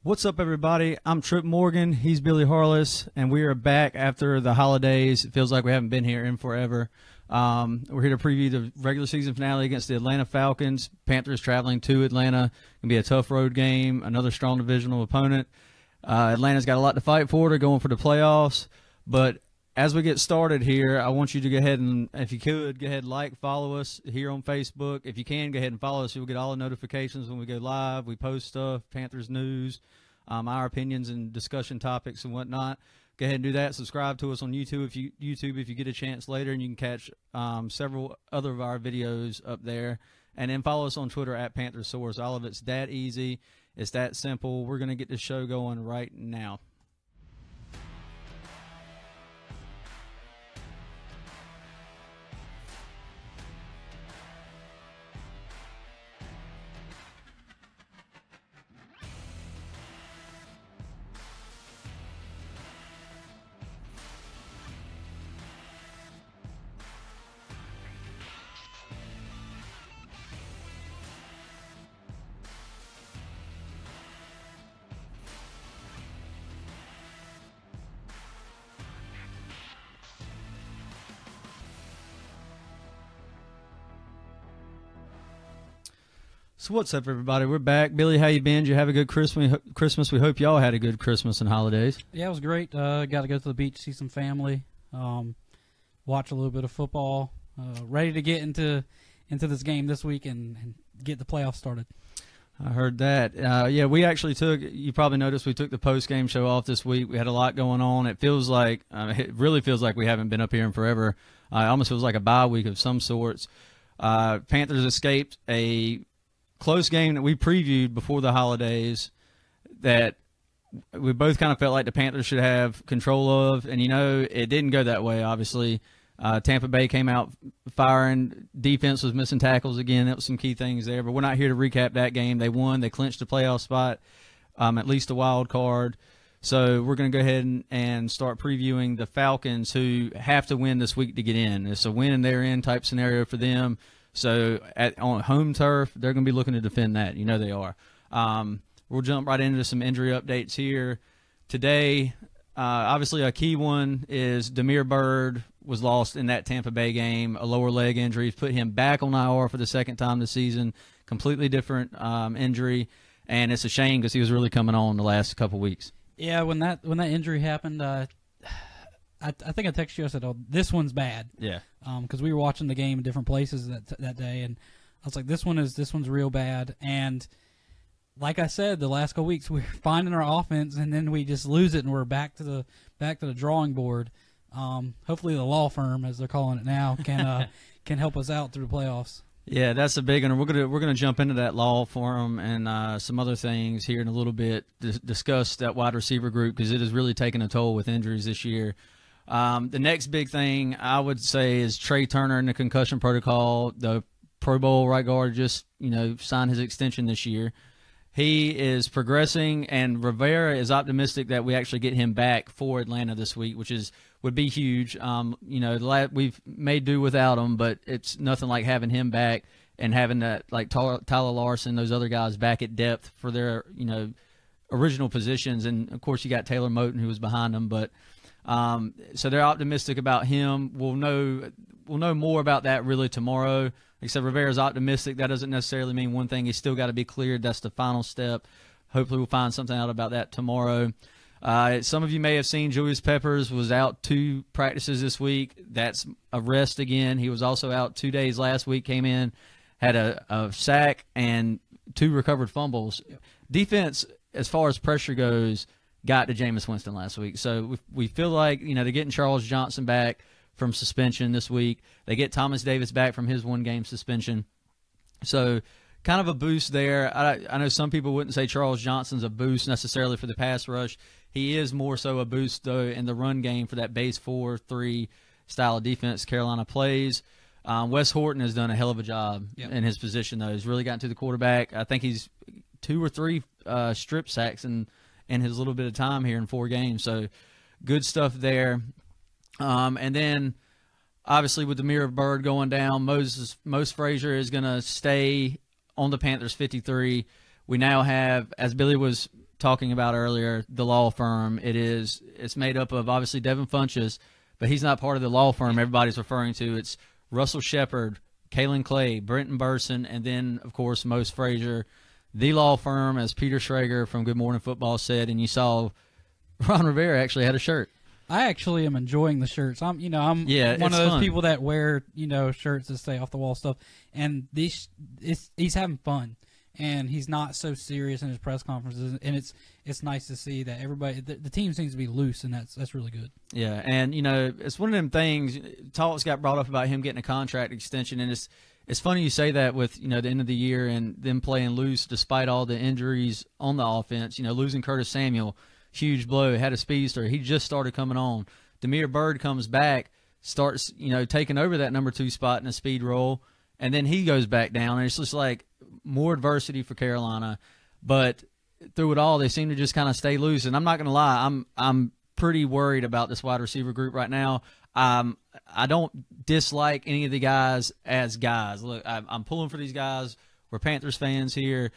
What's up, everybody? I'm Trip Morgan. He's Billy Harless, and we are back after the holidays. It feels like we haven't been here in forever. We're here to preview the regular season finale against the Atlanta Falcons. Panthers traveling to Atlanta. Going to be a tough road game, another strong divisional opponent. Atlanta's got a lot to fight for. They're going for the playoffs. But as we get started here, I want you to go ahead and, if you could, go ahead and follow us here on Facebook. If you can, go ahead and follow us. You'll get all the notifications when we go live. We post stuff, Panthers news, our opinions and discussion topics and whatnot. Go ahead and do that. Subscribe to us on YouTube if you get a chance later, and you can catch several other of our videos up there. And then follow us on Twitter at PanthersSource. All of it's that easy. It's that simple. We're going to get this show going right now. So what's up, everybody? We're back. Billy, how you been? Did you have a good Christmas? We hope y'all had a good Christmas and holidays. Yeah, it was great. Got to go to the beach, see some family, watch a little bit of football. Ready to get into this game this week and get the playoffs started. I heard that. Yeah, we actually you probably noticed we took the post-game show off this week. We had a lot going on. It really feels like we haven't been up here in forever. It almost feels like a bye week of some sorts. Panthers escaped a close game that we previewed before the holidays that we both kind of felt like the Panthers should have control of. And, it didn't go that way, obviously. Tampa Bay came out firing. Defense was missing tackles again. That was some key things there. But we're not here to recap that game. They won. They clinched the playoff spot, at least a wild card. So we're going to go ahead and start previewing the Falcons, who have to win this week to get in. It's a win and they're in type scenario for them. So on home turf, they're going to be looking to defend that. You know they are. We'll jump right into some injury updates here today. Obviously, a key one is Damiere Byrd was lost in that Tampa Bay game. A lower leg injury put him back on IR for the second time this season. Completely different injury, and it's a shame because he was really coming on the last couple weeks. Yeah, when that injury happened, I think I texted you. I said, "Oh, this one's bad." Yeah. Because we were watching the game in different places that day, and I was like, "This one's real bad." And like I said, the last couple weeks we're finding our offense, and then we just lose it, and we're back to the drawing board. Hopefully, the law firm, as they're calling it now, can help us out through the playoffs. Yeah, that's a big one. We're gonna jump into that law forum and some other things here in a little bit. Discuss that wide receiver group because it has really taken a toll with injuries this year. The next big thing I would say is Trey Turner in the concussion protocol. The Pro Bowl right guard just signed his extension this year. He is progressing, and Rivera is optimistic that we actually get him back for Atlanta this week, which would be huge. We've made do without him, but it's nothing like having him back and having that like Tyler Larson, those other guys back at depth for their original positions. And of course, you got Taylor Moton who was behind them, but. So they're optimistic about him. We'll know more about that really tomorrow. Like I said, Rivera's optimistic. That doesn't necessarily mean one thing. He's still got to be cleared. That's the final step. Hopefully we'll find something out about that tomorrow. Some of you may have seen Julius Peppers was out 2 practices this week. That's a rest again. He was also out 2 days last week, came in, had a sack and 2 recovered fumbles. Yep. Defense, as far as pressure goes, got to Jameis Winston last week. So we feel like, they're getting Charles Johnson back from suspension this week. They get Thomas Davis back from his 1-game suspension. So kind of a boost there. I know some people wouldn't say Charles Johnson's a boost necessarily for the pass rush. He is more so a boost, though, in the run game for that base 4-3 style of defense Carolina plays. Wes Horton has done a hell of a job in his position, though. He's really gotten to the quarterback. I think he's 2 or 3 strip sacks in his little bit of time here in 4 games. So good stuff there. And then obviously with Damiere Byrd going down, Mose Frazier is going to stay on the Panthers 53. We now have, as Billy was talking about earlier, the law firm, it's made up of obviously Devin Funchess, but he's not part of the law firm everybody's referring to. It's Russell Shepard, Kalen Clay, Brenton Burson, and then, of course, Mose Frazier. The law firm, as Peter Schrager from Good Morning Football said, and you saw Ron Rivera actually had a shirt. I actually am enjoying the shirts. I'm one of those fun. people that wear, shirts that say off the wall stuff. And he's having fun, and he's not so serious in his press conferences. And it's nice to see that everybody, the team seems to be loose, and that's really good. Yeah, and it's one of them things. Talks got brought up about him getting a contract extension, and it's funny you say that with the end of the year and them playing loose despite all the injuries on the offense. Losing Curtis Samuel. Huge blow, had a speedster. He just started coming on. Damiere Byrd comes back, starts, taking over that number 2 spot in a speed roll, and then he goes back down. And it's just like more adversity for Carolina. But through it all, they seem to just kind of stay loose. And I'm not going to lie, I'm pretty worried about this wide receiver group right now. I don't dislike any of the guys as guys. Look, I'm pulling for these guys. We're Panthers fans here.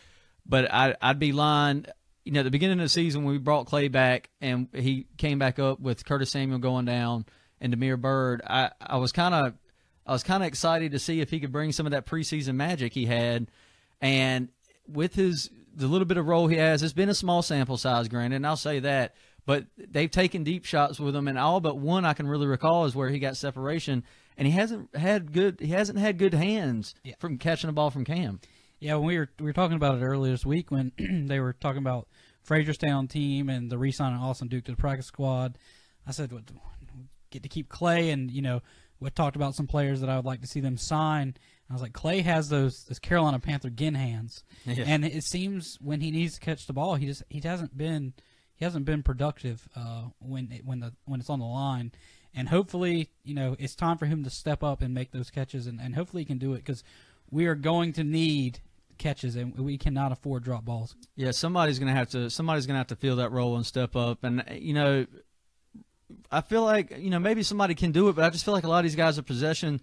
But I'd be lying. At the beginning of the season when we brought Clay back and he came back up with Curtis Samuel going down and Damiere Byrd, I was kind of excited to see if he could bring some of that preseason magic he had. And with the little bit of role he has, it's been a small sample size, granted, and I'll say that. But they've taken deep shots with him, and all but one I can really recall is where he got separation, and he hasn't had good hands from catching the ball from Cam. Yeah, when we were talking about it earlier this week when they were talking about Frazier staying on team and the re-signing Austin Duke to the practice squad, I said, get to keep Clay, and we talked about some players that I would like to see them sign. I was like, Clay has those Carolina Panther gin hands, and it seems when he needs to catch the ball, he hasn't been productive when it's on the line. And hopefully, it's time for him to step up and make those catches, and hopefully he can do it because we are going to need catches, and we cannot afford drop balls. Yeah, somebody's gonna have to fill that role and step up. And I feel like maybe somebody can do it, but I just feel like a lot of these guys are possession.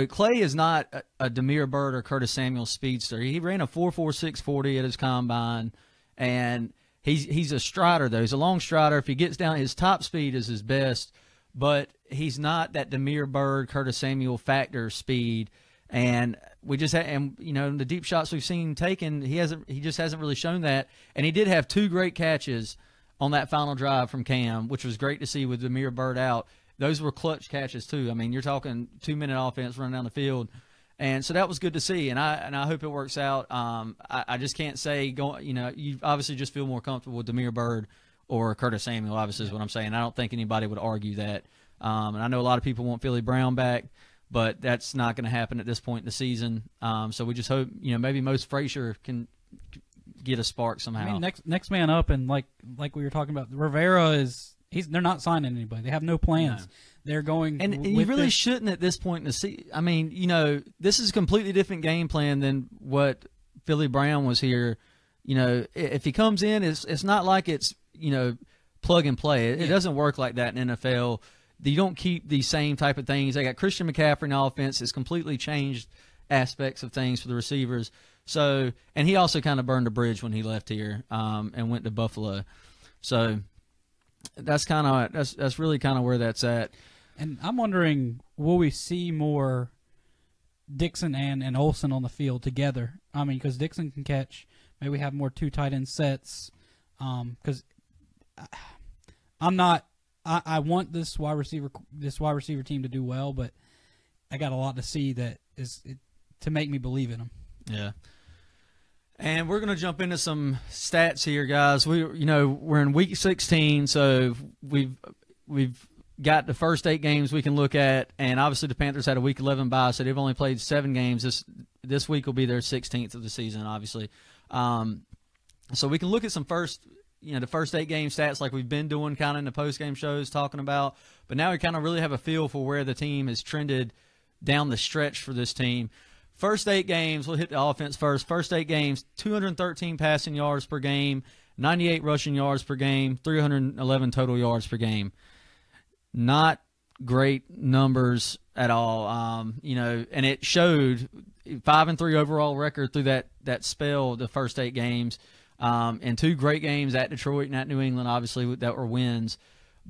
Clay is not a Damiere Byrd or Curtis Samuel speedster. He ran a 4.46 40 at his combine, and he's a strider though. He's a long strider. If he gets down, his top speed is his best, but he's not that Damiere Byrd, Curtis Samuel factor speed. And we just the deep shots we've seen taken, he just hasn't really shown that. And he did have 2 great catches on that final drive from Cam, which was great to see with Damiere Byrd out. Those were clutch catches too. I mean, you're talking 2-minute offense running down the field, and so that was good to see. And I hope it works out. I just can't say you obviously just feel more comfortable with Damiere Byrd or Curtis Samuel. Obviously, is what I'm saying. I don't think anybody would argue that. And I know a lot of people want Philly Brown back, but that's not going to happen at this point in the season. So we just hope, maybe Mose Frazier can get a spark somehow. I mean, next man up, and like we were talking about, Rivera they're not signing anybody. They have no plans. No. They're going, and you really shouldn't at this point in the season. I mean, this is a completely different game plan than what Philly Brown was here. If he comes in, it's not like it's plug and play. It doesn't work like that in NFL. You don't keep the same type of things. They got Christian McCaffrey in the offense. It's completely changed aspects of things for the receivers. So, and he also kind of burned a bridge when he left here and went to Buffalo. So that's really kind of where that's at. And I'm wondering, will we see more Dixon and Olsen on the field together? I mean, because Dixon can catch. Maybe we have more 2 tight end sets. Because I'm not. I want this wide receiver team to do well, but I got a lot to see to make me believe in them. Yeah. And we're going to jump into some stats here, guys. We're in week 16, so we've got the first 8 games we can look at, and obviously the Panthers had a week 11 bye, so they've only played 7 games. This week will be their 16th of the season, obviously. So we can look at some the first 8 game stats like we've been doing kind of in the post-game shows talking about. But now we kind of really have a feel for where the team has trended down the stretch for this team. First 8 games, we'll hit the offense first. First 8 games, 213 passing yards per game, 98 rushing yards per game, 311 total yards per game. Not great numbers at all. And it showed 5-3 overall record through that spell, the first 8 games. and 2 great games at Detroit and at New England, obviously, that were wins.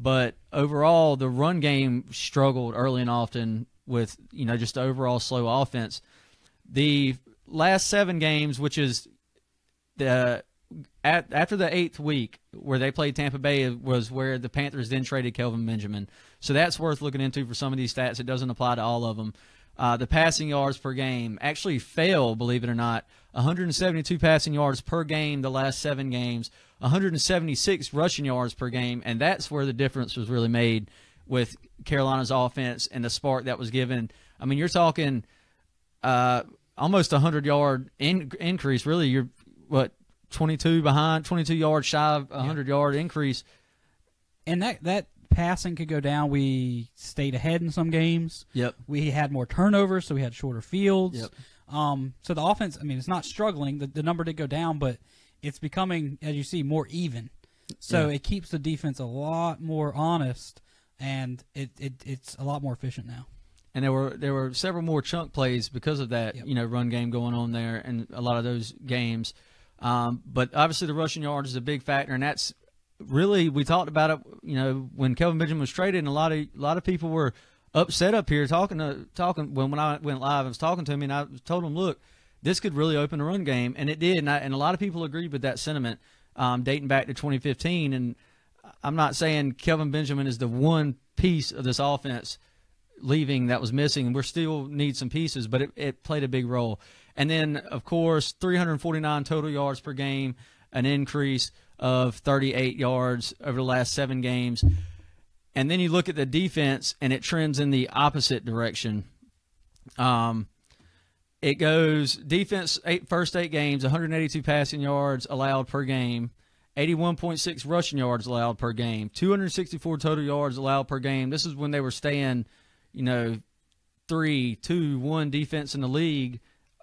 But overall, the run game struggled early and often with, just the overall slow offense. The last 7 games, which is after the 8th week where they played Tampa Bay, was where the Panthers then traded Kelvin Benjamin. So that's worth looking into for some of these stats. It doesn't apply to all of them. The passing yards per game actually fell, believe it or not. 172 passing yards per game the last 7 games, 176 rushing yards per game, and that's where the difference was really made with Carolina's offense and the spark that was given. I mean, you're talking almost a 100-yard increase. Really, you're, 22 behind, 22 yards shy of a 100-yard increase. And that passing could go down. We stayed ahead in some games. Yep. We had more turnovers, so we had shorter fields. Yep. So the offense, I mean, it's not struggling. The number did go down, but it's becoming, as you see, more even. So it keeps the defense a lot more honest, and it's a lot more efficient now. And there were several more chunk plays because of that, run game going on there and a lot of those games. But obviously the rushing yards is a big factor, and that's really, we talked about it, when Kelvin Benjamin was traded, and a lot of people were upset up here talking when I went live. I was talking to him, and I told him, look, this could really open the run game, and it did. And a lot of people agreed with that sentiment, dating back to 2015. And I'm not saying Kelvin Benjamin is the one piece of this offense leaving that was missing, and we still need some pieces, but it played a big role. And then, of course, 349 total yards per game, an increase of 38 yards over the last 7 games. And then you look at the defense, and it trends in the opposite direction. It goes defense, first 8 games, 182 passing yards allowed per game, 81.6 rushing yards allowed per game, 264 total yards allowed per game. This is when they were staying, 3-2-1 defense in the league,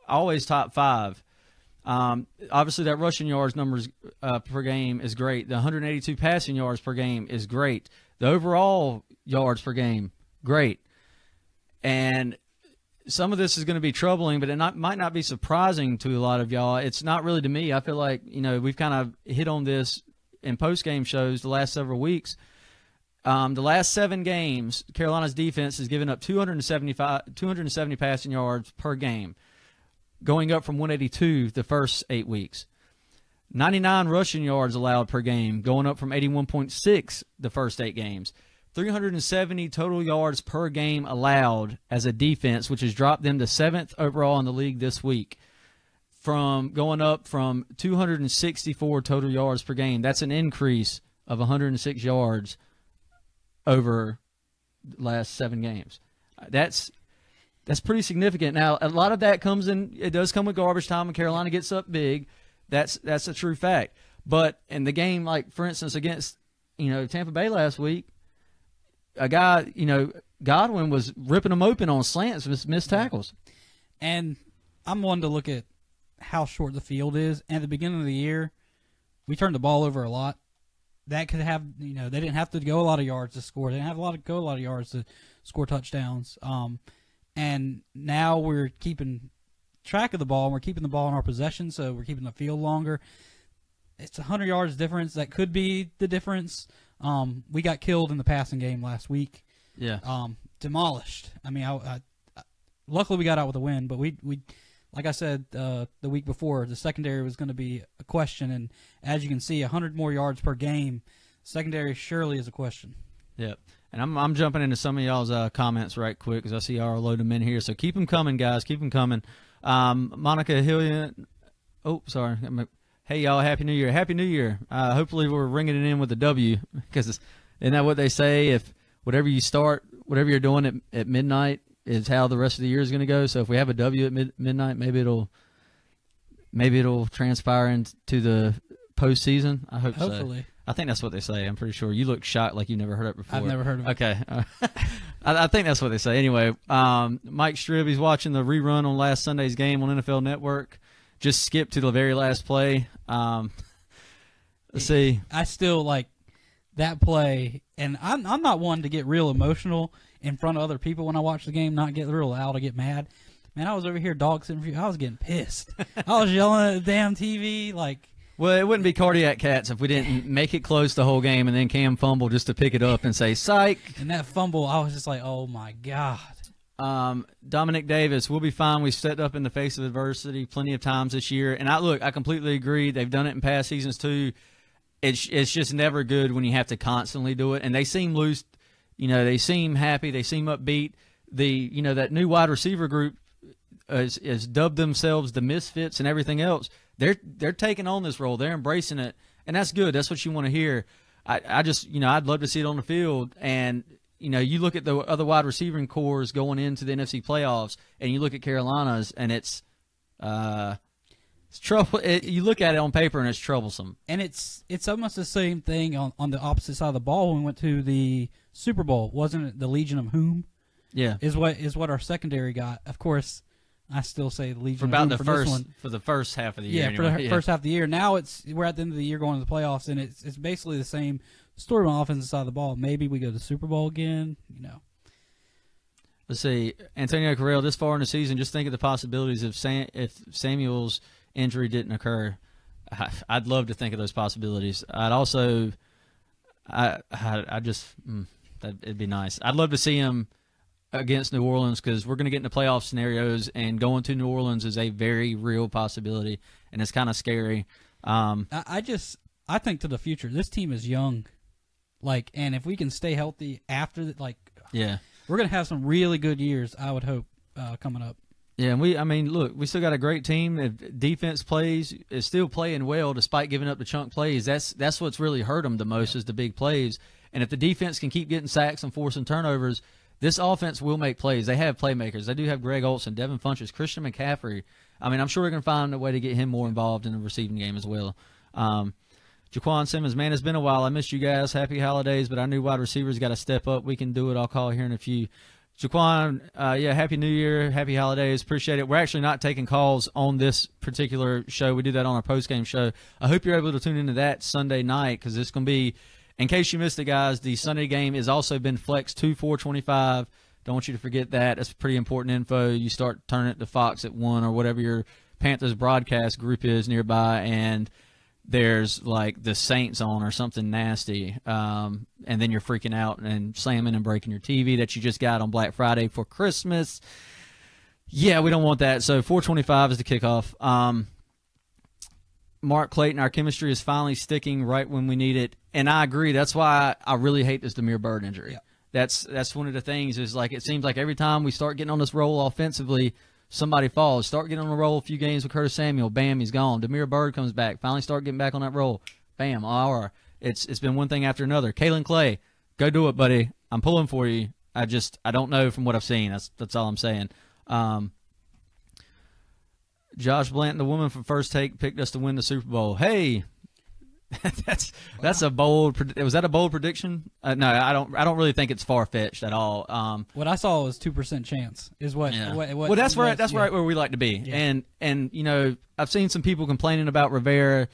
always top 5. Obviously, that rushing yards numbers per game is great. The 182 passing yards per game is great. The overall yards per game, great. And some of this is going to be troubling, but it might not be surprising to a lot of y'all. It's not really to me. I feel like, we've kind of hit on this in post-game shows the last several weeks. The last 7 games, Carolina's defense has given up 270 passing yards per game, going up from 182 the first 8 weeks. 99 rushing yards allowed per game, going up from 81.6 the first 8 games. 370 total yards per game allowed as a defense, which has dropped them to 7th overall in the league this week, from going up from 264 total yards per game. That's an increase of 106 yards over the last 7 games. That's pretty significant. Now, a lot of that it does come with garbage time, and Carolina gets up big. That's a true fact. But in the game, like, for instance, against, Tampa Bay last week, a guy, Godwin was ripping them open on slants with missed tackles. And I'm one to look at how short the field is. At the beginning of the year, we turned the ball over a lot. That could have, they didn't have to go a lot of yards to score. They didn't have to go a lot of yards to score touchdowns. And now we're keeping track of the ball, and we're keeping the ball in our possession, so we're keeping the field longer. It's 100 yards difference. That could be the difference. We got killed in the passing game last week. Yeah. Demolished. I mean, luckily we got out with a win, but we like I said the week before, the secondary was going to be a question, and as you can see, 100 more yards per game, secondary surely is a question. Yep. And I'm jumping into some of y'all's comments right quick because I see y'all are loading them in here. So keep them coming, guys. Keep them coming. Monica Hillian. Oh, sorry. Hey, y'all. Happy New Year. Happy New Year. Hopefully we're ringing it in with a W, because isn't that what they say? If whatever you're doing at midnight is how the rest of the year is going to go. So if we have a W at midnight, maybe it'll transpire into the postseason. I hope so. Hopefully. I think that's what they say. I'm pretty sure. You look shocked like you've never heard it before. I've never heard of it. Okay. I think that's what they say. Anyway, Mike Strib, he's watching the rerun on last Sunday's game on NFL Network. Just skip to the very last play. Let's see. I still like that play, and I'm not one to get real emotional in front of other people when I watch the game, not get real loud, I get mad. Man, I was over here dog sitting for you. I was getting pissed. I was yelling at the damn TV. Like, Well, it wouldn't be cardiac cats if we didn't make it close the whole game and then Cam fumble just to pick it up and say, psych. And that fumble, I was just like, oh, my God. Dominic Davis, we'll be fine. We've stepped up in the face of adversity plenty of times this year. And I completely agree. They've done it in past seasons too. It's just never good when you have to constantly do it. And they seem loose. They seem happy. They seem upbeat. That new wide receiver group is dubbed themselves the Misfits and everything else. They're taking on this role. They're embracing it, and that's good. That's what you want to hear. I'd love to see it on the field. And you look at the other wide receiving cores going into the NFC playoffs, and you look at Carolina's, and it's trouble. You look at it on paper, and it's troublesome. And it's almost the same thing on the opposite side of the ball when we went to the Super Bowl. Wasn't it the Legion of Whom? Yeah, is what our secondary got. Of course, I still say the Legion for about of Whom for the first half of the year. Yeah, anyway. for the first half of the year. Now we're at the end of the year going to the playoffs, and it's basically the same story on the offensive side of the ball. Maybe we go to the Super Bowl again. Let's see, Antonio Carrell. This far in the season, just think of the possibilities if Samuel's injury didn't occur. I'd love to think of those possibilities. I'd also, it'd be nice. I'd love to see him against New Orleans because we're going to get into playoff scenarios, and going to New Orleans is a very real possibility, and it's kind of scary. I think to the future. This team is young, and if we can stay healthy after yeah, we're going to have some really good years. I would hope coming up. Yeah, and look, we still got a great team. If defense is still playing well despite giving up the chunk plays. That's what's really hurt them the most is the big plays. And if the defense can keep getting sacks and forcing turnovers, this offense will make plays. They have playmakers. They do have Greg Olsen, Devin Funchess, Christian McCaffrey. I'm sure they're going to find a way to get him more involved in the receiving game as well. Jaquan Simmons, man, it's been a while. I missed you guys. Happy holidays, but our new wide receivers got to step up. We can do it. I'll call here in a few. Jaquan, Happy New Year, Happy Holidays. Appreciate it. We're actually not taking calls on this particular show. We do that on our post-game show. I hope you're able to tune into that Sunday night because it's going to be, in case you missed it, guys, the Sunday game has also been flexed to 425. Don't want you to forget that. That's pretty important info. You start turning it to Fox at 1 or whatever your Panthers broadcast group is nearby, and there's the Saints on or something nasty, and then you're freaking out and slamming and breaking your TV that you just got on Black Friday for Christmas. Yeah, we don't want that. So 425 is the kickoff. Mark Clayton, our chemistry is finally sticking right when we need it, and I agree. That's why I really hate this Damiere Byrd injury. Yeah. That's one of the things is it seems like every time we start getting on this roll offensively, somebody falls. Start getting on a roll a few games with Curtis Samuel. Bam, he's gone. Damiere Byrd comes back. Finally start getting back on that roll. Bam. It's been one thing after another. Kalen Clay, go do it, buddy. I'm pulling for you. I don't know from what I've seen. That's all I'm saying. Josh Blanton, the woman from First Take, picked us to win the Super Bowl. Hey, that's a bold. Was that a bold prediction? No, I don't really think it's far fetched at all. What I saw was 2% chance is what. Yeah. What well, that's right where we like to be. Yeah. And I've seen some people complaining about Rivera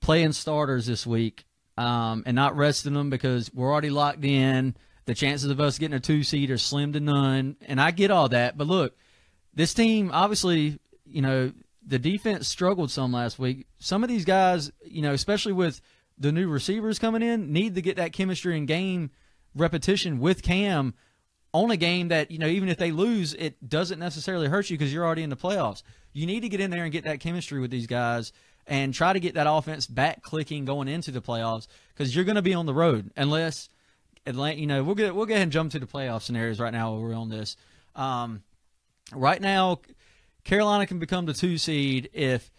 playing starters this week and not resting them because we're already locked in. The chances of us getting a 2 seed are slim to none, and I get all that. But look, this team obviously, the defense struggled some last week. Some of these guys, especially with the new receivers coming in, need to get that chemistry and game repetition with Cam on a game that, even if they lose, it doesn't necessarily hurt you because you're already in the playoffs. You need to get in there and get that chemistry with these guys and try to get that offense back clicking going into the playoffs because you're going to be on the road unless Atlanta, we'll go ahead and jump to the playoff scenarios right now while we're on this. Right now, Carolina can become the 2 seed if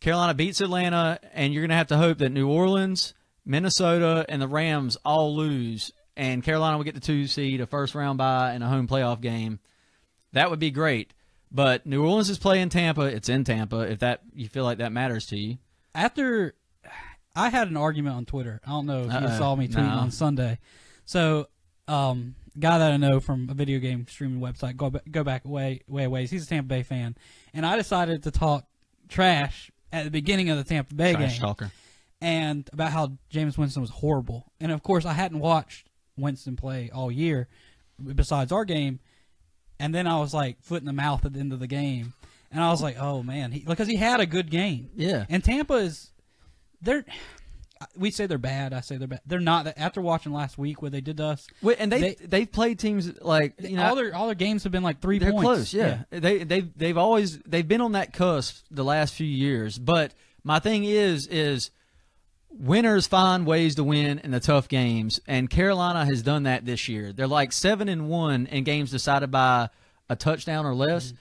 Carolina beats Atlanta, and you're going to have to hope that New Orleans, Minnesota, and the Rams all lose, and Carolina will get the 2 seed, a first-round bye, and a home playoff game. That would be great. But New Orleans is playing Tampa. It's in Tampa, if that you feel like that matters to you. After I had an argument on Twitter. I don't know if you saw me tweeting on Sunday. So, guy that I know from a video game streaming website, go back way ways. He's a Tampa Bay fan, and I decided to talk trash at the beginning of the Tampa Bay game, talker, and about how Jameis Winston was horrible. And of course, I hadn't watched Winston play all year, besides our game. And then I was like foot in the mouth at the end of the game, and I was like, oh man, because he had a good game. Yeah. And Tampa is, we say they're bad. I say they're bad. They're not. After watching last week what they did to us, and they've played teams like all their games have been like 3 they're points. Close, yeah. They've been on that cusp the last few years. But my thing is winners find ways to win in the tough games, and Carolina has done that this year. They're like 7-1 in games decided by a touchdown or less,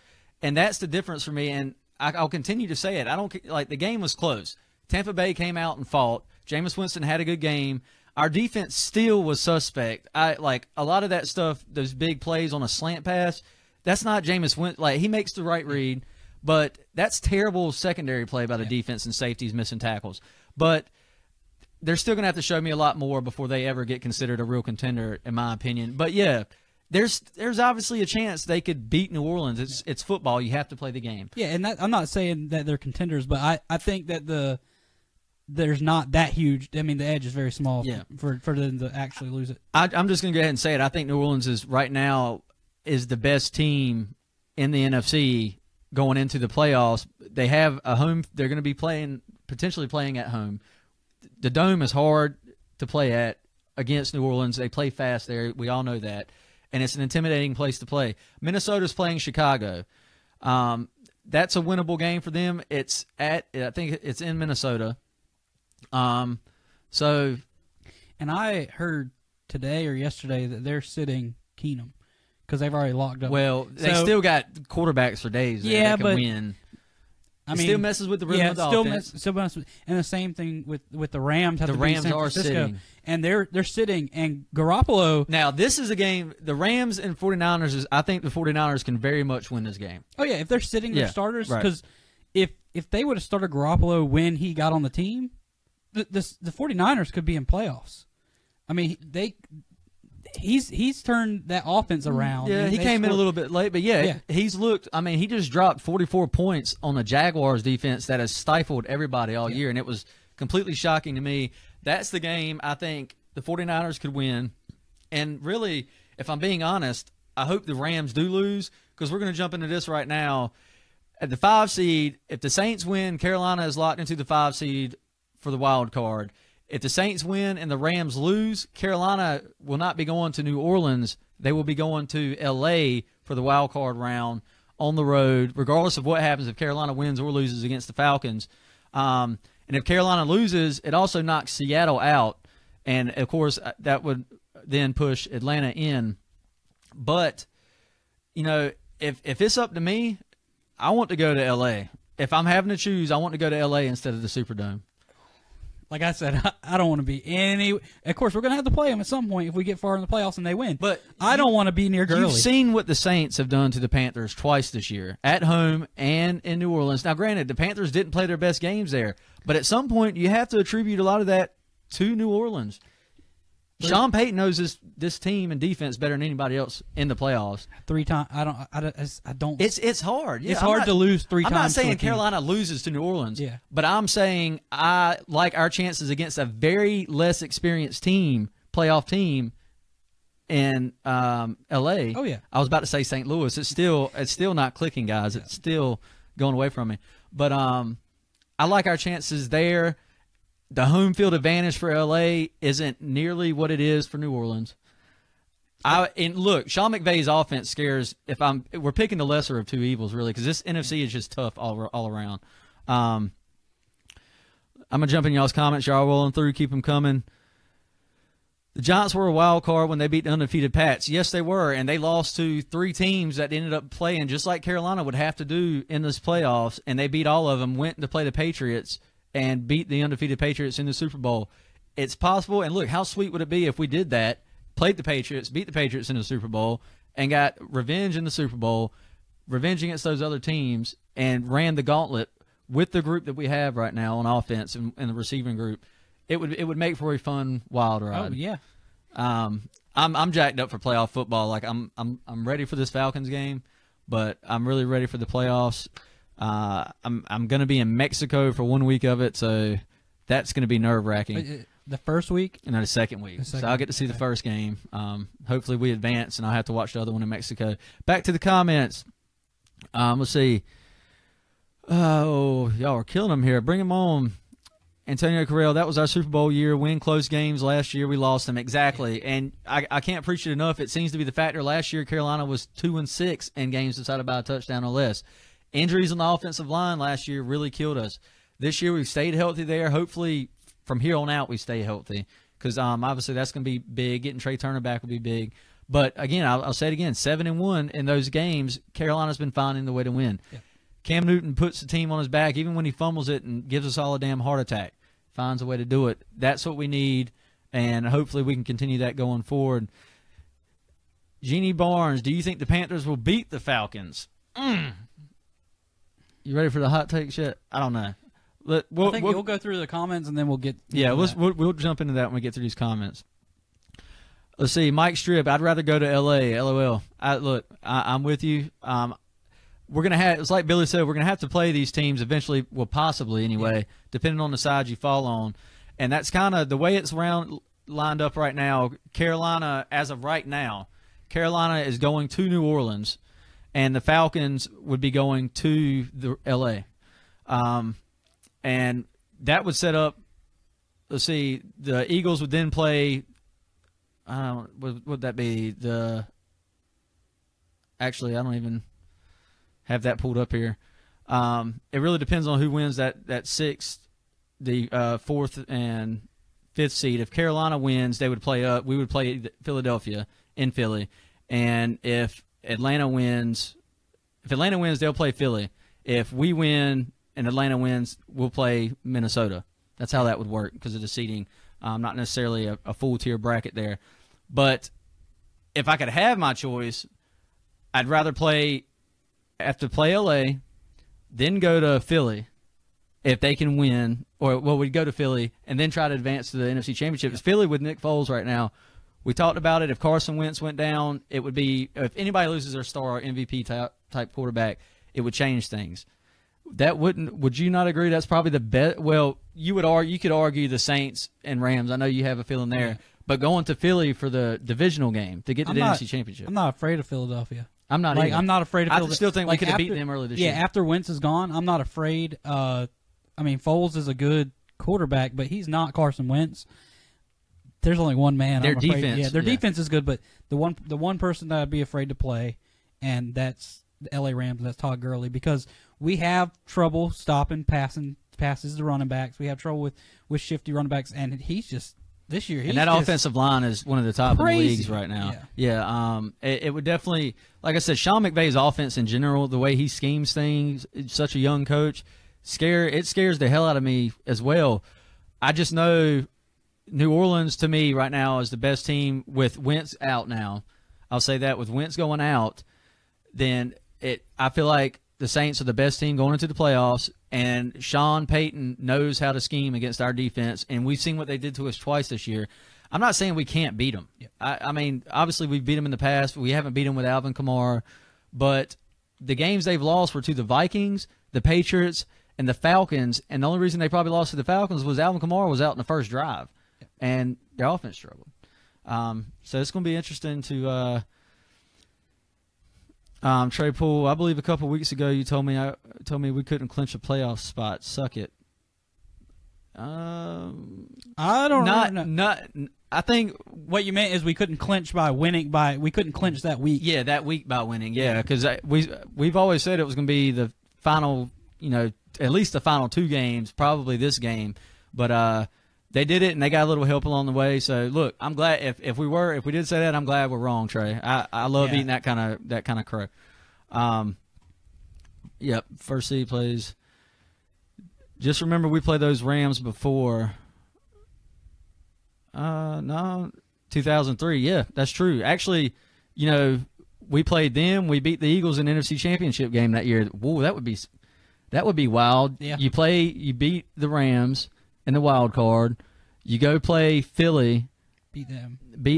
and that's the difference for me. And I'll continue to say it. I don't like the game was close. Tampa Bay came out and fought. Jameis Winston had a good game. Our defense still was suspect. Like a lot of that stuff, those big plays on a slant pass, that's not Jameis Winston. Like he makes the right read, but that's terrible secondary play by the defense and safeties missing tackles. But they're still going to have to show me a lot more before they ever get considered a real contender, in my opinion. But yeah, there's obviously a chance they could beat New Orleans. It's football. You have to play the game. Yeah, and I'm not saying that they're contenders, but I think that there's not that huge. I mean, the edge is very small for them to actually lose it. I'm just going to go ahead and say it. I think New Orleans is right now is the best team in the NFC going into the playoffs. They have a home. They're going to be potentially playing at home. The Dome is hard to play at against New Orleans. They play fast there. We all know that. And it's an intimidating place to play. Minnesota's playing Chicago. That's a winnable game for them. I think it's in Minnesota. And I heard today or yesterday that they're sitting Keenum because they've already locked up. Well, they still got quarterbacks for days that can win. It still messes with the rhythm of the offense. And the same thing with the Rams. The Rams are sitting. And they're sitting. And Garoppolo. Now, this is a game, the Rams and 49ers, I think the 49ers can very much win this game. Oh, yeah, if they're sitting their starters. Because if they would have started Garoppolo when he got on the team, the 49ers could be in playoffs. I mean, he's turned that offense around. Yeah, he came in a little bit late, but he's looked. I mean, he just dropped 44 points on the Jaguars defense that has stifled everybody all year, and it was completely shocking to me. That's the game I think the 49ers could win. And really, if I'm being honest, I hope the Rams do lose because we're going to jump into this right now. At the 5 seed, if the Saints win, Carolina is locked into the 5 seed for the wild card. If the Saints win and the Rams lose, Carolina will not be going to New Orleans. They will be going to L.A. for the wild card round on the road, regardless of what happens if Carolina wins or loses against the Falcons. And if Carolina loses, it also knocks Seattle out. And, of course, that would then push Atlanta in. But, if it's up to me, I want to go to L.A. If I'm having to choose, I want to go to L.A. instead of the Superdome. Like I said, I don't want to be any. Of course, we're going to have to play them at some point if we get far in the playoffs and they win. But I don't want to be near Gurley. You've seen what the Saints have done to the Panthers twice this year, at home and in New Orleans. Now, granted, the Panthers didn't play their best games there, but at some point you have to attribute a lot of that to New Orleans. Sean Payton knows this team and defense better than anybody else in the playoffs. 3 times, I don't. It's hard. Yeah, it's hard to lose 3 times. I'm not saying Carolina loses to New Orleans. Yeah. But I'm saying I like our chances against a very less experienced playoff team in L.A. Oh yeah. I was about to say St. Louis. It's still not clicking, guys. It's still going away from me. But I like our chances there. The home field advantage for L.A. isn't nearly what it is for New Orleans. And look, Sean McVay's offense scares. We're picking the lesser of two evils, really, because this NFC is just tough all around. I'm gonna jump in y'all's comments. Y'all rolling through, keep them coming. The Giants were a wild card when they beat the undefeated Pats. Yes, they were, and they lost to 3 teams that ended up playing just like Carolina would have to do in this playoffs, and they beat all of them. Went to play the Patriots and beat the undefeated Patriots in the Super Bowl. It's possible, and look, how sweet would it be if we did that, played the Patriots, beat the Patriots in the Super Bowl, and got revenge in the Super Bowl, revenge against those other teams, and ran the gauntlet with the group that we have right now on offense and the receiving group. It would make for a fun, wild ride. Oh, yeah. I'm jacked up for playoff football. Like I'm ready for this Falcons game, but I'm really ready for the playoffs. I'm going to be in Mexico for 1 week of it, so that's going to be nerve-wracking. The first week? And then the second week. So I'll get to see the first game. Hopefully we advance, and I'll have to watch the other one in Mexico. Back to the comments. Let's see. Oh, y'all are killing them here. Bring them on. Antonio Carrell, that was our Super Bowl year. Win close games last year. We lost them. Exactly. And I can't preach it enough. It seems to be the factor. Last year, Carolina was 2-6 in games decided by a touchdown or less. Injuries on the offensive line last year really killed us. This year, we've stayed healthy there. Hopefully, from here on out, we stay healthy because obviously that's going to be big. Getting Trey Turner back will be big. But, again, I'll say it again, 7-1 in those games, Carolina's been finding the way to win. Yeah. Cam Newton puts the team on his back, even when he fumbles it and gives us all a damn heart attack. Finds a way to do it. That's what we need, and hopefully we can continue that going forward. Jeannie Barnes, do you think the Panthers will beat the Falcons? You ready for the hot takes yet? I don't know. I think we'll go through the comments, and then we'll get we'll jump into that when we get through these comments. Let's see. Mike Strip, I'd rather go to L.A. LOL. I'm with you. We're going to have, it's like Billy said, we're going to have to play these teams eventually, well, possibly anyway, depending on the side you fall on. And that's kind of the way it's lined up right now. Carolina, as of right now, Carolina is going to New Orleans, and the Falcons would be going to the L.A. And that would set up, let's see, the Eagles would then play, would that be actually, I don't even have that pulled up here. It really depends on who wins that sixth, the fourth and fifth seed. If Carolina wins, they would play up. We would play Philadelphia in Philly, and if Atlanta wins, they'll play Philly. If we win and Atlanta wins, we'll play Minnesota. That's how that would work because of the seeding. Not necessarily a full tier bracket there, but if I could have my choice, I'd rather have to play LA, then go to Philly if they can win, we'd go to Philly and then try to advance to the NFC Championship. It's Philly with Nick Foles right now. We talked about it. If Carson Wentz went down, it would be, if anybody loses their star MVP type quarterback, it would change things. Would you not agree? That's probably the best. Well, you could argue the Saints and Rams. I know you have a feeling there, yeah. But going to Philly for the divisional game to get to the NFC Championship. I'm not afraid of Philadelphia. I'm not. I'm not afraid of Philadelphia. I still think we could have beaten them early this year. Yeah, after Wentz is gone, I'm not afraid. Foles is a good quarterback, but he's not Carson Wentz. There's only one man. Their defense. Yeah, their defense is good, but the one person that I'd be afraid to play, and that's the LA Rams. That's Todd Gurley, because we have trouble stopping passes to running backs. We have trouble with shifty running backs, and he's just. This year, and that offensive line is one of the top in the leagues right now. Yeah. It would definitely, like I said, Sean McVay's offense in general, the way he schemes things, such a young coach, it scares the hell out of me as well. I just know New Orleans, to me, right now, is the best team with Wentz out now. I'll say that. With Wentz going out, then I feel like the Saints are the best team going into the playoffs, and Sean Payton knows how to scheme against our defense, and we've seen what they did to us twice this year. I'm not saying we can't beat them. Yep. I mean, obviously we've beat them in the past. But we haven't beat them with Alvin Kamara, but the games they've lost were to the Vikings, the Patriots, and the Falcons, and the only reason they probably lost to the Falcons was Alvin Kamara was out in the first drive, and their offense struggled. So it's going to be interesting to Trey Poole, I believe a couple weeks ago you told me we couldn't clinch a playoff spot. Suck it. I don't know. I think what you meant is we couldn't clinch we couldn't clinch that week. Yeah, that week by winning. Yeah, because we've always said it was going to be the final, at least the final two games, probably this game, but they did it, and they got a little help along the way. So look, I'm glad if we did say that, I'm glad we're wrong, Trey. I love eating that kind of crow. Yep, first seed plays. Just remember we played those Rams before. No, 2003. Yeah, that's true. Actually, we played them. We beat the Eagles in the NFC Championship game that year. Whoa, that would be wild. Yeah. You beat the Rams in the wild card. You go play Philly, beat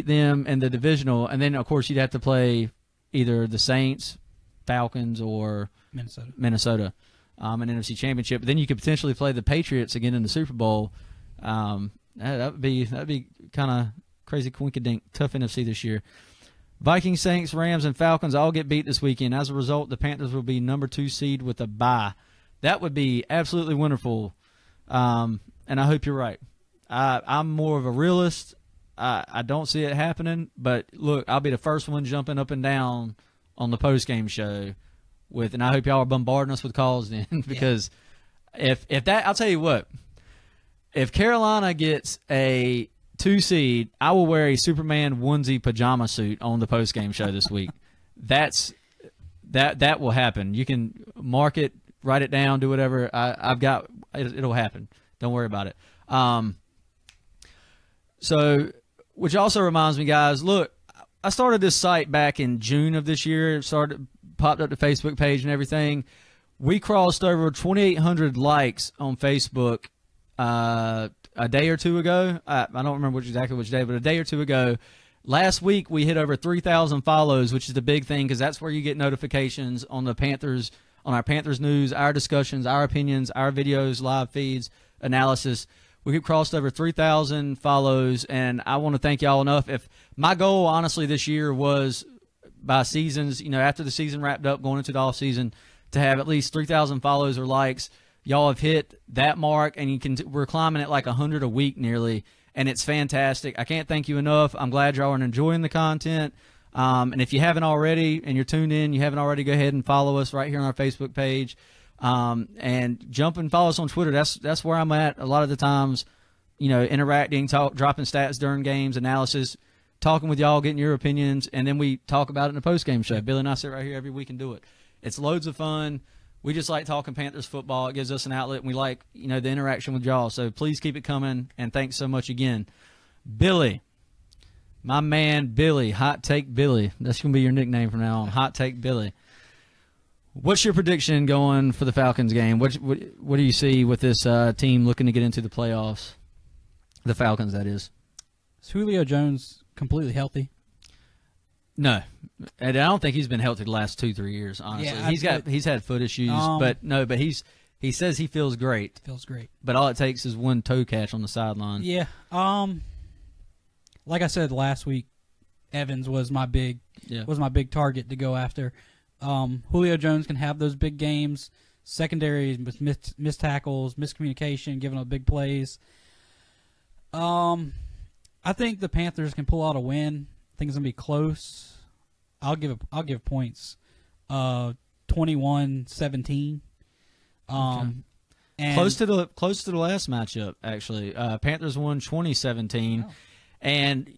them in the divisional, and then of course you'd have to play either the Saints, Falcons, or Minnesota in NFC Championship. But then you could potentially play the Patriots again in the Super Bowl. That'd be kind of crazy, coinkydink, tough NFC this year. Vikings, Saints, Rams, and Falcons all get beat this weekend. As a result, the Panthers will be number 2 seed with a bye. That would be absolutely wonderful. and I hope you're right. I'm more of a realist. I don't see it happening, but look, I'll be the first one jumping up and down on the post-game show and I hope y'all are bombarding us with calls then because if that, I'll tell you what, if Carolina gets a 2 seed, I will wear a Superman onesie pajama suit on the post-game show this week. That will happen. You can mark it, write it down, do whatever. I've got it'll happen. Don't worry about it. So, which also reminds me, guys, look, I started this site back in June of this year. Popped up the Facebook page and everything. We crossed over 2,800 likes on Facebook a day or two ago. I don't remember exactly which day, but a day or two ago. Last week, we hit over 3,000 follows, which is the big thing because that's where you get notifications on the Panthers, on our Panthers news, our discussions, our opinions, our videos, live feeds, analysis. We crossed over 3,000 follows, and I want to thank y'all enough. If my goal, honestly, this year was by seasons, after the season wrapped up, going into the off season, to have at least 3,000 follows or likes. Y'all have hit that mark, and we're climbing at like 100 a week nearly, and it's fantastic. I can't thank you enough. I'm glad y'all are enjoying the content. And if you haven't already, and you're tuned in, you haven't already, go ahead and follow us right here on our Facebook page. And jump and follow us on Twitter. That's where I'm at a lot of the times, interacting, dropping stats during games, analysis, talking with y'all, getting your opinions, and then we talk about it in the post-game show. Billy and I sit right here every week and do it. It's loads of fun. We just like talking Panthers football. It gives us an outlet, and we like, the interaction with y'all. So please keep it coming, and thanks so much again. Billy, my man Billy, Hot Take Billy. That's going to be your nickname from now on, Hot Take Billy. What's your prediction going for the Falcons game? What do you see with this team looking to get into the playoffs? The Falcons, that is. Is Julio Jones completely healthy? No, and I don't think he's been healthy the last 2-3 years. Honestly, yeah, he's had foot issues, but he says he feels great. Feels great. But all it takes is one toe catch on the sideline. Yeah. Like I said last week, Evans was my big target to go after. Julio Jones can have those big games, secondary with missed tackles, miscommunication, giving up big plays. I think the Panthers can pull out a win. I think it's gonna be close. I'll give points. 21-17. Okay. And close to the last matchup actually. Panthers won 20-17, and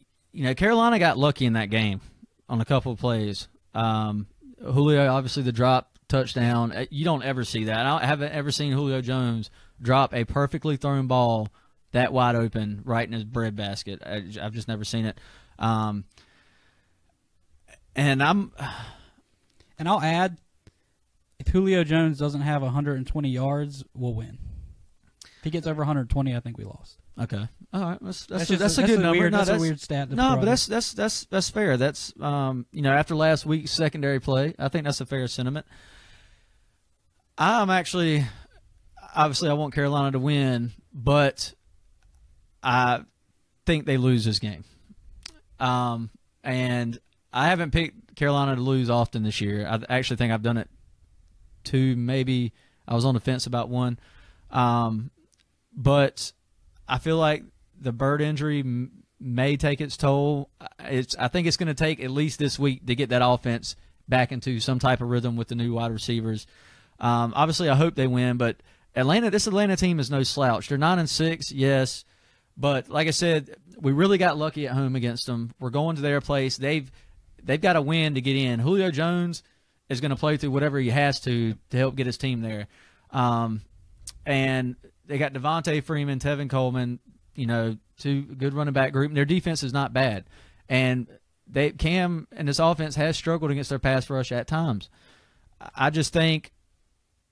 Carolina got lucky in that game on a couple of plays. Julio, obviously the drop touchdown. You don't ever see that. I haven't ever seen Julio Jones drop a perfectly thrown ball that wide open right in his breadbasket. I've just never seen it. And I'll add, if Julio Jones doesn't have 120 yards, we'll win. If he gets over 120, I think we lost. Okay. All right. That's a good number. That's a weird stat. But that's fair. That's after last week's secondary play, I think that's a fair sentiment. Obviously I want Carolina to win, but I think they lose this game. And I haven't picked Carolina to lose often this year. I actually think I've done it 2, maybe. I was on the fence about 1. But I feel like the Bird injury may take its toll. I think it's going to take at least this week to get that offense back into some type of rhythm with the new wide receivers. Obviously, I hope they win, but this Atlanta team is no slouch. They're 9-6, yes, but like I said, we really got lucky at home against them. We're going to their place. They've got to win to get in. Julio Jones is going to play through whatever he has to help get his team there. And they got Devontae Freeman, Tevin Coleman, 2 good running back group. And their defense is not bad. And Cam and this offense has struggled against their pass rush at times. I just think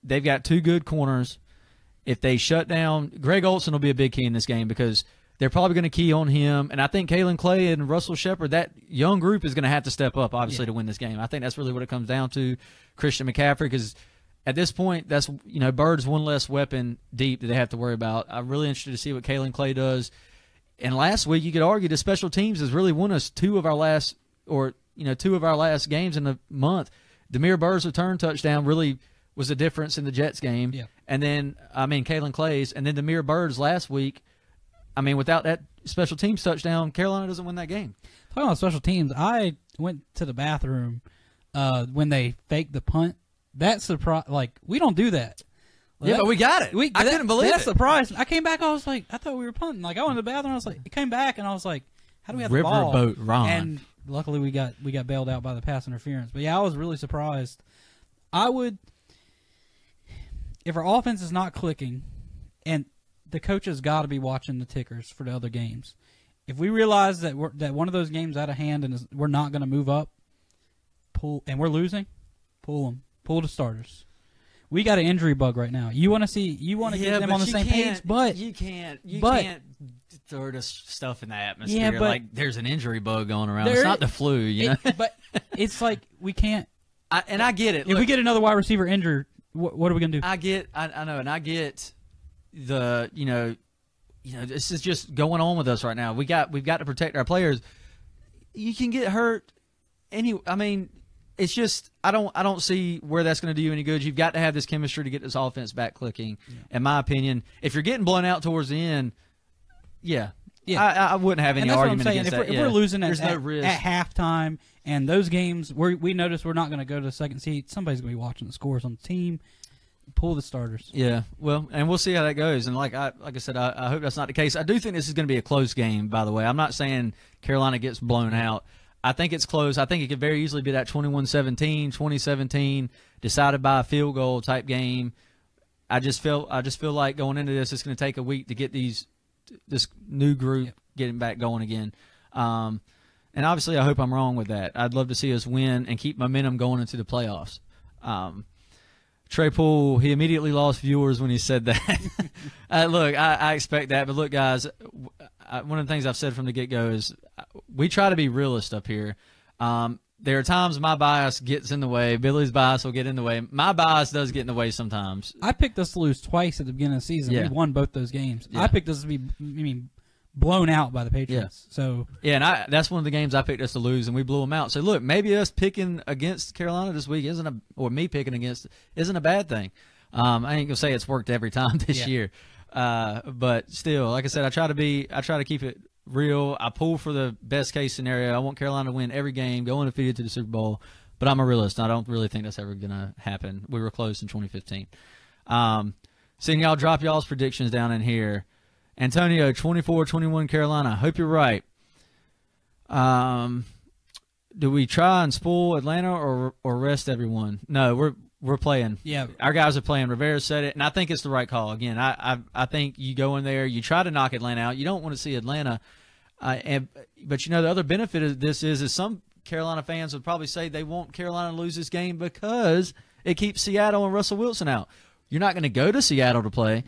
they've got 2 good corners. If they shut down, Greg Olsen will be a big key in this game because they're probably going to key on him. And I think Kalen Clay and Russell Shepard, that young group is going to have to step up, obviously, to win this game. I think that's really what it comes down to. Christian McCaffrey, because at this point, that's Bird's one less weapon deep that they have to worry about. I'm really interested to see what Kalen Clay does. And last week, you could argue the special teams has really won us 2 of our last games in the month. Damiere Bird's return touchdown really was a difference in the Jets game. Yeah. And then, Kalen Clay's, and then the Demir Birds last week. Without that special teams touchdown, Carolina doesn't win that game. Talking about special teams, I went to the bathroom when they faked the punt. That surprise, we don't do that. But we got it. I couldn't believe it. That surprised me. I came back, I was like, I thought we were punting. I went to the bathroom, I was like, it came back, and I was like, how do we have the ball? Riverboat Ron. And luckily we got bailed out by the pass interference. But yeah, I was really surprised. If our offense is not clicking, and the coaches got to be watching the tickers for the other games. If we realize that one of those games out of hand and we're not going to move up, and we're losing, pull them. Pull the starters. We got an injury bug right now. You want to get them on the same page, but you can't throw this stuff in the atmosphere. Yeah, but there's an injury bug going around. It's not the flu, you know. But it's like we can't. I get it. If we get another wide receiver injured, what are we going to do? I know, and I get the this is just going on with us right now. We've got to protect our players. You can get hurt it's just I don't see where that's going to do you any good. You've got to have this chemistry to get this offense back clicking. Yeah. In my opinion, if you're getting blown out towards the end, I wouldn't have any argument against that. If we're losing at halftime, and those games we notice we're not going to go to the second seat, somebody's going to be watching the scores on the team. Pull the starters. Yeah, well, and we'll see how that goes. And like I said, I hope that's not the case. I do think this is going to be a close game, by the way. I'm not saying Carolina gets blown out. I think it's close. I think it could very easily be that 21-17, 2017, decided by a field goal type game. I just feel like going into this, it's going to take a week to get this new group getting back going again. And obviously, I hope I'm wrong with that. I'd love to see us win and keep momentum going into the playoffs. Trey Poole, he immediately lost viewers when he said that. Look, I expect that. But look, guys, one of the things I've said from the get-go is we try to be realist up here. There are times my bias gets in the way. Billy's bias will get in the way. My bias does get in the way sometimes. I picked us to lose twice at the beginning of the season. Yeah. We won both those games. Yeah. I picked us to be blown out by the Patriots. Yeah. So and that's one of the games I picked us to lose, and we blew them out. So look, maybe us picking against Carolina this week or me picking against isn't a bad thing. I ain't gonna say it's worked every time this year, but still, like I said, I try to keep it real. I pull for the best case scenario. I want Carolina to win every game, go undefeated to the Super Bowl. But I'm a realist. I don't really think that's ever gonna happen. We were close in 2015. Seeing y'all drop y'all's predictions down in here. Antonio, 24-21 Carolina. Hope you're right. Do we try and spoil Atlanta or rest everyone? No, we're playing. Yeah, our guys are playing. Rivera said it, and I think it's the right call. Again, I think you go in there, you try to knock Atlanta out. You don't want to see Atlanta. But the other benefit of this is some Carolina fans would probably say they want Carolina to lose this game because it keeps Seattle and Russell Wilson out. You're not going to go to Seattle to play.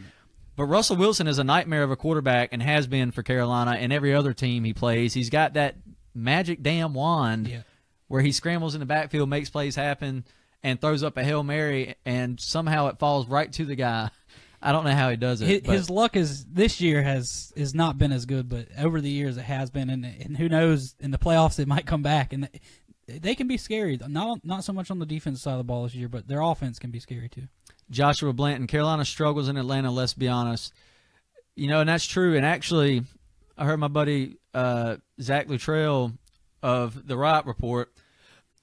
But Russell Wilson is a nightmare of a quarterback and has been for Carolina and every other team he plays. He's got that magic damn wand where he scrambles in the backfield, makes plays happen, and throws up a Hail Mary, and somehow it falls right to the guy. I don't know how he does it. His luck this year has not been as good, but over the years it has been, and who knows, in the playoffs it might come back. And they can be scary. Not so much on the defense side of the ball this year, but their offense can be scary too. Joshua Blanton, Carolina struggles in Atlanta, let's be honest. And that's true. And actually, I heard my buddy Zach Luttrell of the Riot Report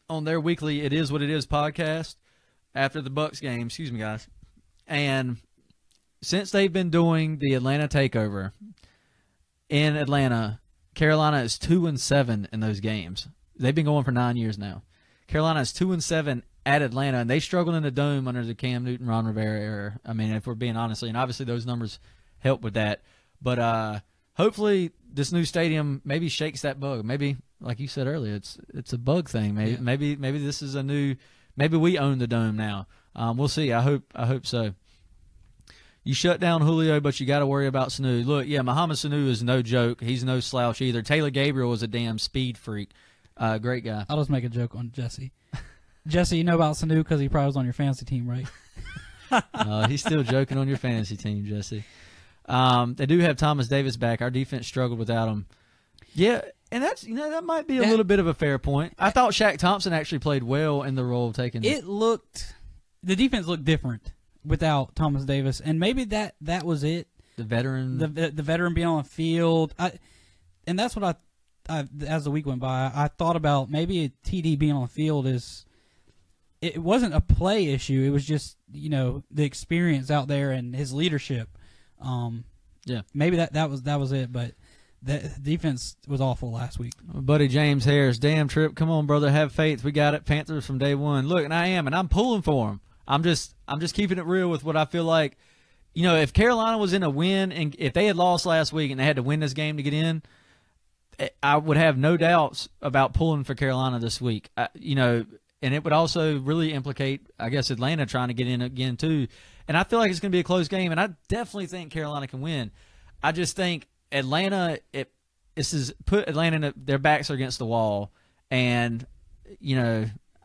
on their weekly It Is What It Is podcast after the Bucs game. Excuse me, guys. And since they've been doing the Atlanta takeover in Atlanta, Carolina is 2-7 in those games. They've been going for 9 years now. Carolina is 2-7 at Atlanta, and they struggled in the Dome under the Cam Newton, Ron Rivera era. I mean, if we're being honest, and obviously those numbers help with that. But hopefully this new stadium maybe shakes that bug. Maybe, like you said earlier, it's a bug thing. Maybe this is a new. Maybe we own the Dome now. We'll see. I hope so. You shut down Julio, but you got to worry about Sanu. Look, Mohamed Sanu is no joke. He's no slouch either. Taylor Gabriel was a damn speed freak. Great guy. I'll just make a joke on Jesse. Jesse, you know about Sanu because he probably was on your fantasy team, right? He's still joking on your fantasy team, Jesse. They do have Thomas Davis back. Our defense struggled without him. Yeah, and that's that might be a little bit of a fair point. I thought Shaq Thompson actually played well in the role of taking. It looked the defense looked different without Thomas Davis, and maybe that was it. The veteran, the veteran being on the field, and that's what I as the week went by, I thought about maybe a TD being on the field it wasn't a play issue. It was just the experience out there and his leadership. Yeah, maybe that was it, but the defense was awful last week. Buddy James Harris, damn Trip, come on, brother, have faith. We got it, Panthers from day one. Look, and I'm pulling for them. I'm just keeping it real with what I feel like. If Carolina was in a win, and if they had lost last week and they had to win this game to get in, I would have no doubts about pulling for Carolina this week. And it would also really implicate, I guess, Atlanta trying to get in again too. And I feel like it's going to be a close game, and I definitely think Carolina can win. I just think Atlanta, this is put Atlanta their backs are against the wall, and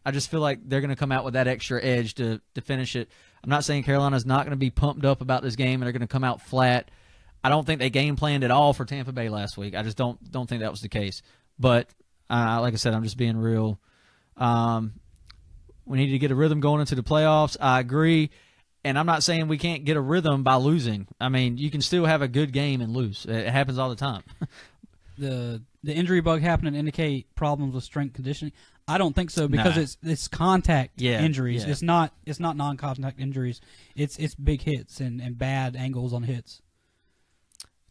I just feel like they're going to come out with that extra edge to finish it. I'm not saying Carolina's not going to be pumped up about this game and they're going to come out flat. I don't think they game planned at all for Tampa Bay last week. I just don't think that was the case. But like I said, I'm just being real. We need to get a rhythm going into the playoffs. I agree. And I'm not saying we can't get a rhythm by losing. I mean, you can still have a good game and lose. It happens all the time. The injury bug happening to indicate problems with strength conditioning. I don't think so because it's contact injuries. Yeah. It's not non-contact injuries. It's big hits and bad angles on hits.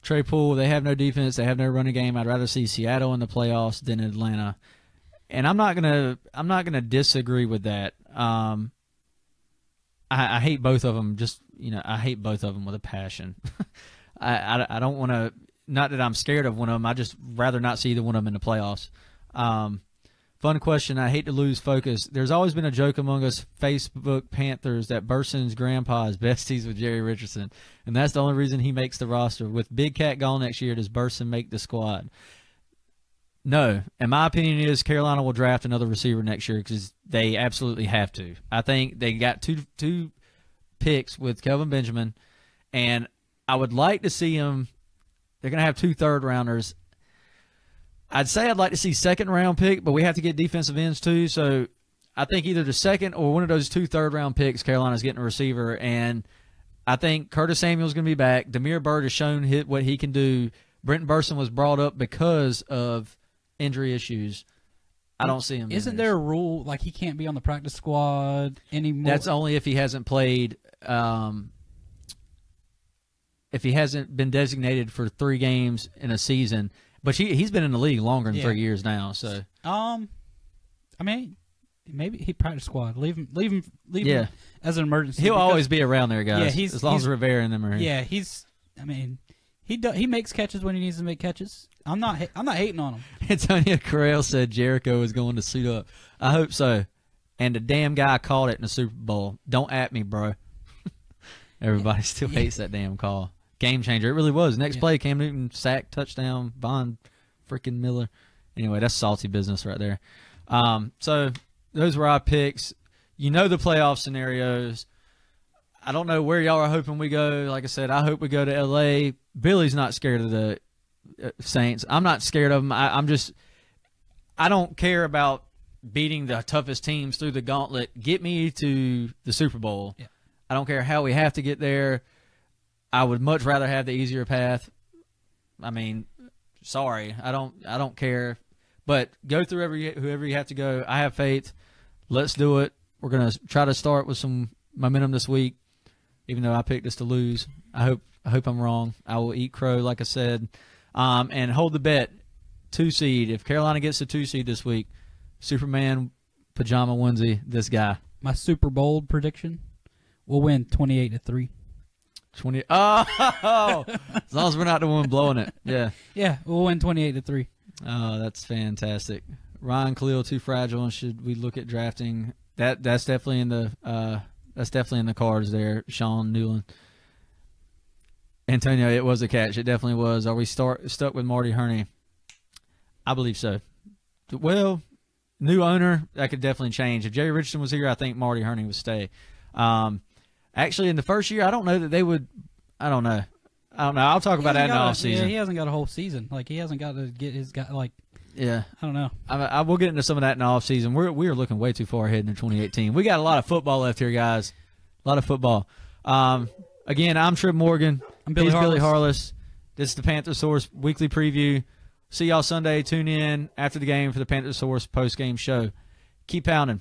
Trey Poole, they have no defense. They have no running game. I'd rather see Seattle in the playoffs than Atlanta. And I'm not gonna disagree with that. I hate both of them. I hate both of them with a passion. I don't want to. Not that I'm scared of one of them. I just rather not see either one of them in the playoffs. Fun question. I hate to lose focus. There's always been a joke among us Facebook Panthers that Burson's grandpa is besties with Jerry Richardson, and that's the only reason he makes the roster. With Big Cat gone next year, does Burson make the squad? No. And my opinion is Carolina will draft another receiver next year because they absolutely have to. I think they got two picks with Kelvin Benjamin, and I would like to see them. They're going to have 2 third-rounders. I'd say I'd like to see second-round pick, but we have to get defensive ends too. So I think either the second or one of those 2 third-round picks, Carolina's getting a receiver. And I think Curtis Samuel's going to be back. Damiere Byrd has shown what he can do. Brenton Burson was brought up because of injury issues. I don't see him. Isn't there a rule like he can't be on the practice squad anymore? That's only if he hasn't played. If he hasn't been designated for 3 games in a season. But he's been in the league longer than 3 years now. So I mean, maybe he practice squad. Leave him as an emergency. He'll always be around there, guys. Yeah, as long as Rivera and them are here. Yeah, he makes catches when he needs to make catches. I'm not hating on him. Antonio Corral said Jericho is going to suit up. I hope so. And the damn guy called it in the Super Bowl. Don't at me, bro. Everybody still hates that damn call. Game changer. It really was. Next play, Cam Newton, sack, touchdown, Von freaking Miller. Anyway, that's salty business right there. So those were our picks. The playoff scenarios. I don't know where y'all are hoping we go. Like I said, I hope we go to L.A. Billy's not scared of the Saints. I'm not scared of them. I don't care about beating the toughest teams through the gauntlet. Get me to the Super Bowl. Yeah. I don't care how we have to get there. I would much rather have the easier path. I mean, sorry, I don't care. But go through whoever you have to go. I have faith. Let's do it. We're gonna try to start with some momentum this week, even though I picked us to lose. I hope I'm wrong. I will eat crow, like I said, and hold the bet. 2 seed. If Carolina gets the 2 seed this week, Superman pajama onesie. This guy. My super bold prediction: we'll win 28-3. 20. Oh, as long as we're not the one blowing it. Yeah. Yeah, we'll win 28-3. Oh, that's fantastic. Ryan Khalil too fragile. Should we look at drafting? That's definitely in the cards there. Sean Newland. Antonio, it was a catch. It definitely was. Are we stuck with Marty Herney? I believe so. Well, new owner, that could definitely change. If Jerry Richardson was here, I think Marty Herney would stay. Actually, in the first year, I don't know that they would. I don't know. I'll talk about that in the offseason. Yeah, he hasn't got a whole season. Like, he hasn't got to get his guy. Like, Yeah. I don't know. I will get into some of that in the offseason. We are looking way too far ahead in 2018. We got a lot of football left here, guys. A lot of football. Again, I'm Trip Morgan. I'm Billy He's Harless. Billy Harless. This is the Panther Source weekly preview. See y'all Sunday. Tune in after the game for the Panther Source post-game show. Keep pounding.